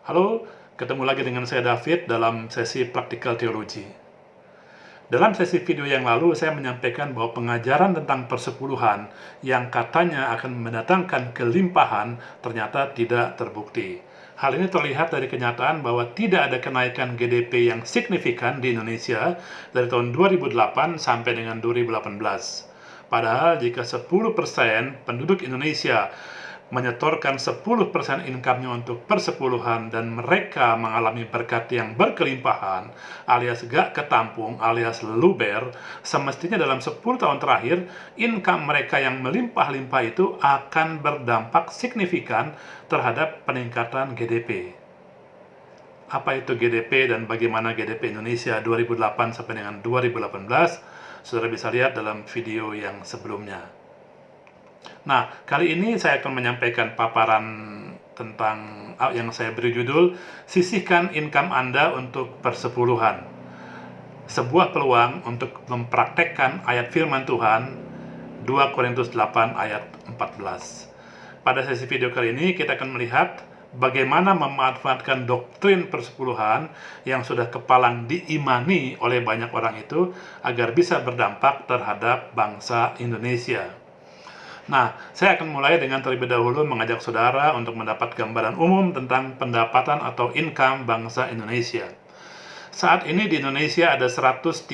Halo, ketemu lagi dengan saya David dalam sesi Praktikal Teologi. Dalam sesi video yang lalu, saya menyampaikan bahwa pengajaran tentang persepuluhan yang katanya akan mendatangkan kelimpahan ternyata tidak terbukti. Hal ini terlihat dari kenyataan bahwa tidak ada kenaikan GDP yang signifikan di Indonesia dari tahun 2008 sampai dengan 2018. Padahal jika 10% penduduk Indonesia menyetorkan 10% income-nya untuk persepuluhan dan mereka mengalami berkat yang berkelimpahan alias gak ketampung alias luber, semestinya dalam 10 tahun terakhir income mereka yang melimpah-limpah itu akan berdampak signifikan terhadap peningkatan GDP. Apa itu GDP dan bagaimana GDP Indonesia 2008 sampai dengan 2018? Saudara bisa lihat dalam video yang sebelumnya. Nah, kali ini saya akan menyampaikan paparan tentang yang saya beri judul Sisihkan Income Anda untuk Persepuluhan. Sebuah peluang untuk mempraktekkan ayat firman Tuhan 2 Korintus 8 ayat 14. Pada sesi video kali ini kita akan melihat bagaimana memanfaatkan doktrin persepuluhan yang sudah kepalang diimani oleh banyak orang itu agar bisa berdampak terhadap bangsa Indonesia. Nah, saya akan mulai dengan terlebih dahulu mengajak saudara untuk mendapat gambaran umum tentang pendapatan atau income bangsa Indonesia. Saat ini di Indonesia ada 136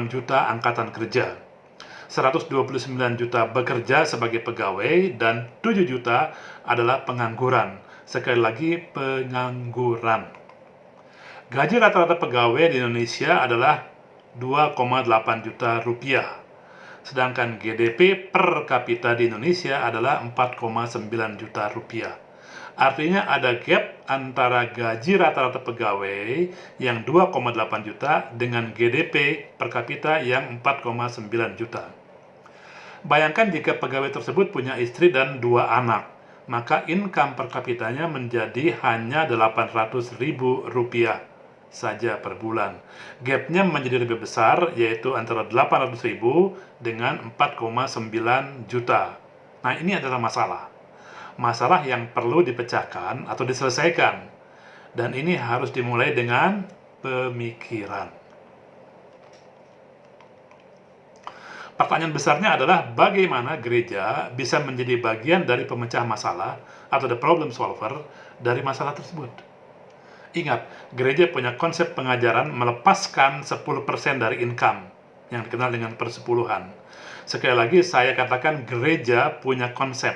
juta angkatan kerja, 129 juta bekerja sebagai pegawai, dan 7 juta adalah pengangguran. Sekali lagi, pengangguran. Gaji rata-rata pegawai di Indonesia adalah 2,8 juta rupiah. Sedangkan GDP per kapita di Indonesia adalah 4,9 juta rupiah. Artinya ada gap antara gaji rata-rata pegawai yang 2,8 juta dengan GDP per kapita yang 4,9 juta. Bayangkan jika pegawai tersebut punya istri dan 2 anak, maka income per kapitanya menjadi hanya 800 ribu rupiah saja per bulan. Gapnya menjadi lebih besar, yaitu antara 800 ribu dengan 4,9 juta. Nah, ini adalah masalah. Masalah yang perlu dipecahkan atau diselesaikan. Dan ini harus dimulai dengan pemikiran. Pertanyaan besarnya adalah bagaimana gereja bisa menjadi bagian dari pemecah masalah atau the problem solver dari masalah tersebut. Ingat, gereja punya konsep pengajaran melepaskan 10% dari income yang dikenal dengan persepuluhan. Sekali lagi saya katakan gereja punya konsep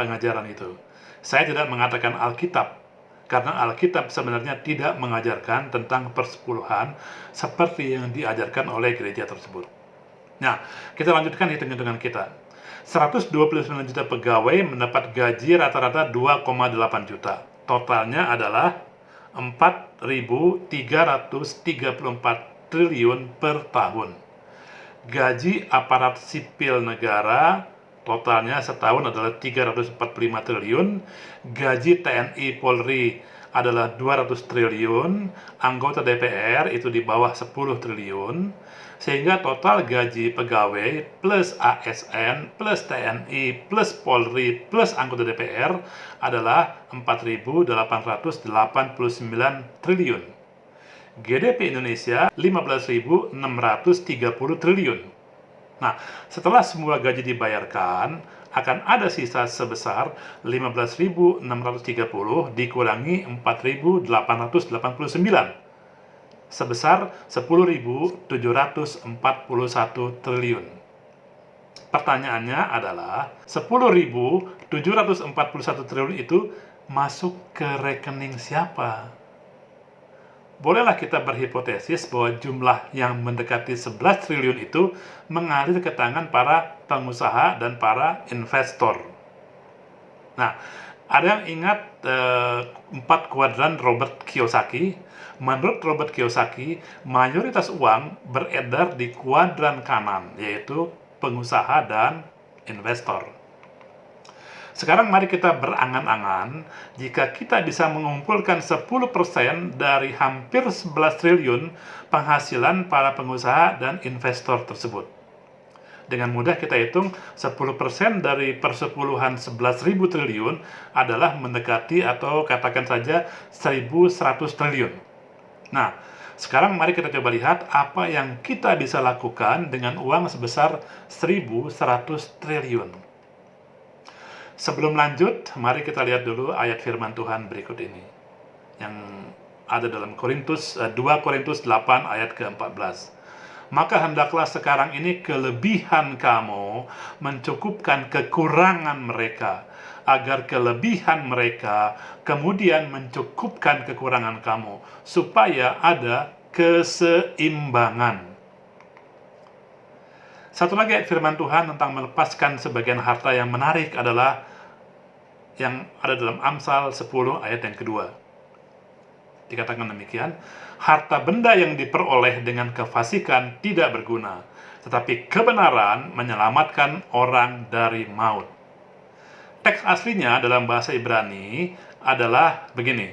pengajaran itu. Saya tidak mengatakan Alkitab, karena Alkitab sebenarnya tidak mengajarkan tentang persepuluhan seperti yang diajarkan oleh gereja tersebut. Nah, kita lanjutkan hitung-hitungan kita. 129 juta pegawai mendapat gaji rata-rata 2,8 juta. Totalnya adalah 4.334 triliun per tahun. Gaji aparat sipil negara totalnya setahun adalah 345 triliun. Gaji TNI Polri adalah 200 triliun. Anggota DPR itu di bawah 10 triliun. Sehingga total gaji pegawai plus ASN plus TNI plus Polri plus anggota DPR adalah 4.889 triliun. GDP Indonesia 15.630 triliun. Nah, setelah semua gaji dibayarkan, akan ada sisa sebesar 15.630 dikurangi 4.889. Sebesar 10.741 triliun. Pertanyaannya adalah 10.741 triliun itu masuk ke rekening siapa? Bolehlah kita berhipotesis bahwa jumlah yang mendekati 11 triliun itu mengalir ke tangan para pengusaha dan para investor. Nah, ada yang ingat 4 kuadran Robert Kiyosaki? Menurut Robert Kiyosaki, mayoritas uang beredar di kuadran kanan, yaitu pengusaha dan investor. Sekarang mari kita berangan-angan, jika kita bisa mengumpulkan 10% dari hampir 11 triliun penghasilan para pengusaha dan investor tersebut. Dengan mudah kita hitung 10% dari persepuluhan 11.000 triliun adalah mendekati atau katakan saja 1.100 triliun. Nah, sekarang mari kita coba lihat apa yang kita bisa lakukan dengan uang sebesar 1.100 triliun. Sebelum lanjut, mari kita lihat dulu ayat firman Tuhan berikut ini yang ada dalam 2 Korintus 8 ayat ke-14. Maka hendaklah sekarang ini kelebihan kamu mencukupkan kekurangan mereka, agar kelebihan mereka kemudian mencukupkan kekurangan kamu, supaya ada keseimbangan. Satu lagi ayat firman Tuhan tentang melepaskan sebagian harta yang menarik adalah yang ada dalam Amsal 10 ayat yang kedua. Dikatakan demikian, harta benda yang diperoleh dengan kefasikan tidak berguna, tetapi kebenaran menyelamatkan orang dari maut. Teks aslinya dalam bahasa Ibrani adalah begini: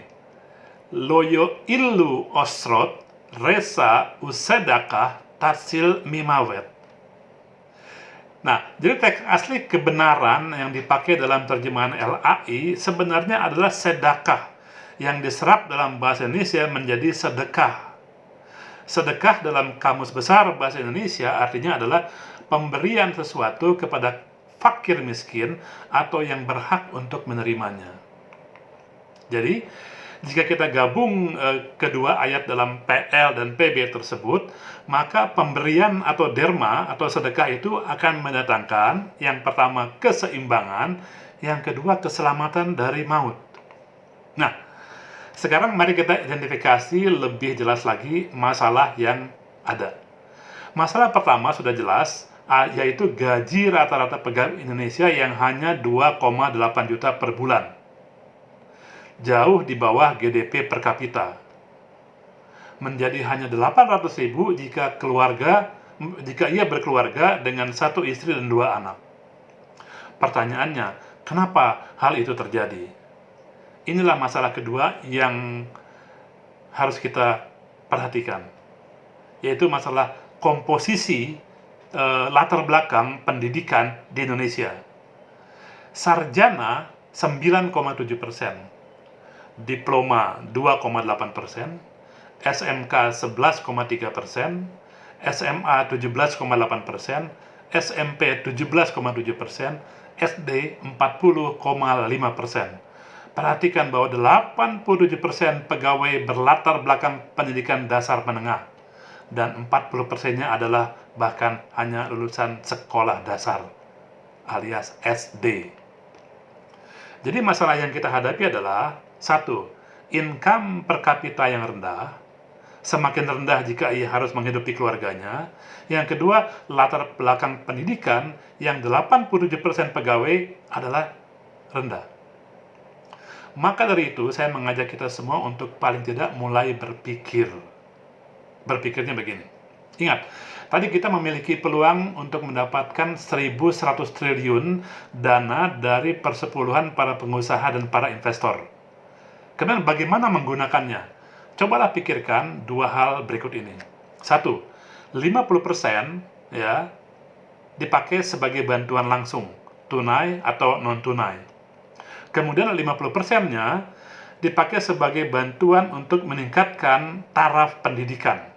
Loyo illu osrot resa usedakah tarsil mimawet. Nah, jadi teks asli kebenaran yang dipakai dalam terjemahan LAI sebenarnya adalah sedekah, yang diserap dalam bahasa Indonesia menjadi sedekah. Sedekah dalam Kamus Besar Bahasa Indonesia artinya adalah pemberian sesuatu kepada fakir miskin atau yang berhak untuk menerimanya. Jadi, jika kita gabung kedua ayat dalam PL dan PB tersebut, maka pemberian atau derma atau sedekah itu akan mendatangkan yang pertama keseimbangan, yang kedua keselamatan dari maut. Nah, sekarang mari kita identifikasi lebih jelas lagi masalah yang ada. Masalah pertama sudah jelas, yaitu gaji rata-rata pegawai Indonesia yang hanya 2,8 juta per bulan. Jauh di bawah GDP per kapita. Menjadi hanya 800.000 jika ia berkeluarga dengan 1 istri dan 2 anak. Pertanyaannya, kenapa hal itu terjadi? Inilah masalah kedua yang harus kita perhatikan, yaitu masalah komposisi latar belakang pendidikan di Indonesia. Sarjana 9,7%, diploma 2,8%, SMK 11,3%, SMA 17,8%, SMP 17,7%, SD 40,5%. Perhatikan bahwa 87% pegawai berlatar belakang pendidikan dasar menengah dan 40%-nya adalah bahkan hanya lulusan sekolah dasar alias SD. Jadi masalah yang kita hadapi adalah 1. Income per kapita yang rendah, semakin rendah jika ia harus menghidupi keluarganya. Yang kedua, latar belakang pendidikan yang 87% pegawai adalah rendah. Maka dari itu, saya mengajak kita semua untuk paling tidak mulai berpikir. Berpikirnya begini. Ingat, tadi kita memiliki peluang untuk mendapatkan 1.100 triliun dana dari persepuluhan para pengusaha dan para investor. Kemudian bagaimana menggunakannya? Cobalah pikirkan 2 hal berikut ini. 1, 50% ya dipakai sebagai bantuan langsung, tunai atau non-tunai. Kemudian 50%-nya dipakai sebagai bantuan untuk meningkatkan taraf pendidikan.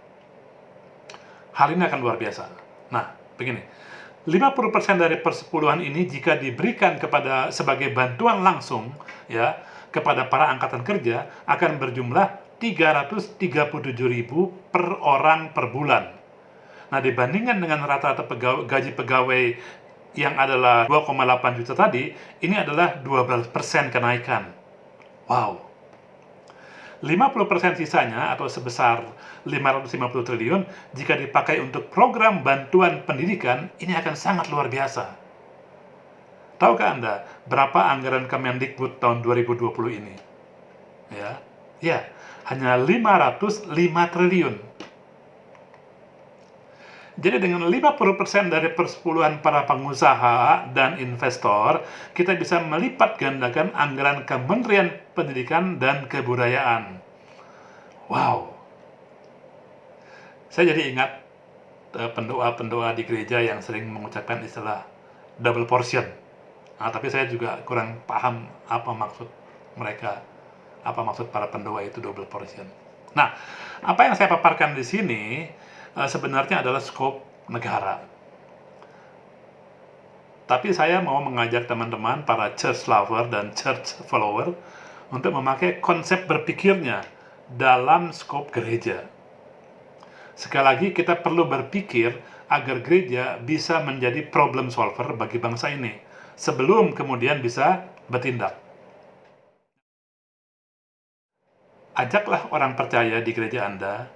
Hal ini akan luar biasa. Nah, begini. 50% dari persepuluhan ini jika diberikan sebagai bantuan langsung ya kepada para angkatan kerja akan berjumlah 337.000 per orang per bulan. Nah, dibandingkan dengan rata-rata gaji pegawai yang adalah 2,8 juta tadi, ini adalah 12% kenaikan. Wow. 50% sisanya atau sebesar 550 triliun jika dipakai untuk program bantuan pendidikan, ini akan sangat luar biasa. Tahukah Anda berapa anggaran Kemendikbud tahun 2020 ini? Ya, hanya 505 triliun. Jadi dengan 50% dari persepuluhan para pengusaha dan investor, kita bisa melipat gandakan anggaran Kementerian Pendidikan dan Kebudayaan. Wow. Saya jadi ingat pendoa-pendoa di gereja yang sering mengucapkan istilah double portion. Nah, tapi saya juga kurang paham apa maksud mereka, apa maksud para pendoa itu double portion. Nah, apa yang saya paparkan di sini sebenarnya adalah skop negara. Tapi saya mau mengajak teman-teman para church lover dan church follower untuk memakai konsep berpikirnya dalam skop gereja. Sekali lagi, kita perlu berpikir agar gereja bisa menjadi problem solver bagi bangsa ini sebelum kemudian bisa bertindak. Ajaklah orang percaya di gereja Anda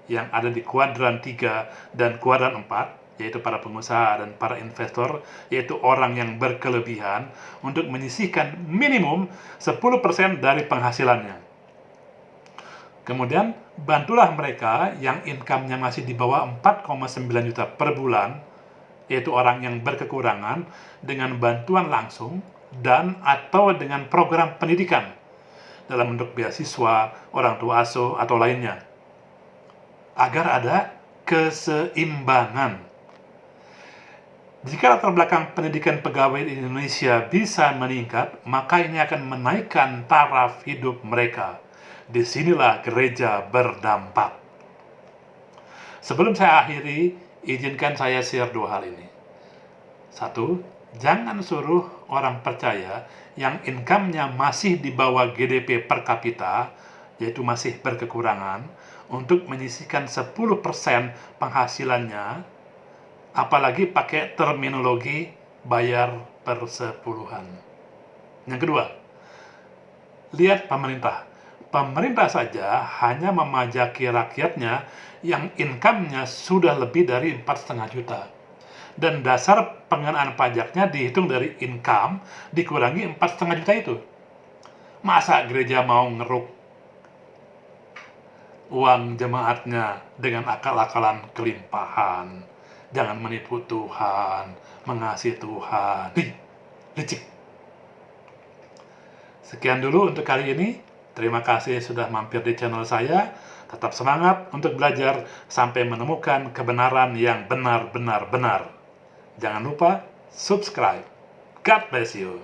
yang ada di kuadran 3 dan kuadran 4, yaitu para pengusaha dan para investor, yaitu orang yang berkelebihan, untuk menyisihkan minimum 10% dari penghasilannya. Kemudian, bantulah mereka yang income-nya masih di bawah 4,9 juta per bulan, yaitu orang yang berkekurangan, dengan bantuan langsung dan atau dengan program pendidikan dalam bentuk beasiswa, orang tua asuh, atau lainnya, agar ada keseimbangan. Jika latar belakang pendidikan pegawai di Indonesia bisa meningkat, maka ini akan menaikkan taraf hidup mereka. Disinilah gereja berdampak. Sebelum saya akhiri, izinkan saya share 2 hal ini. 1, jangan suruh orang percaya yang income-nya masih di bawah GDP per kapita, yaitu masih berkekurangan, untuk menyisihkan 10% penghasilannya, apalagi pakai terminologi bayar per sepuluhan. Yang kedua, lihat pemerintah. Pemerintah saja hanya memajaki rakyatnya yang income-nya sudah lebih dari 4,5 juta. Dan dasar pengenaan pajaknya dihitung dari income dikurangi 4,5 juta itu. Masa gereja mau ngeruk uang jemaatnya dengan akal-akalan kelimpahan? Jangan menipu Tuhan, mengasihi Tuhan. Licik. Sekian dulu untuk kali ini. Terima kasih sudah mampir di channel saya. Tetap semangat untuk belajar sampai menemukan kebenaran yang benar-benar benar. Jangan lupa subscribe. God bless you.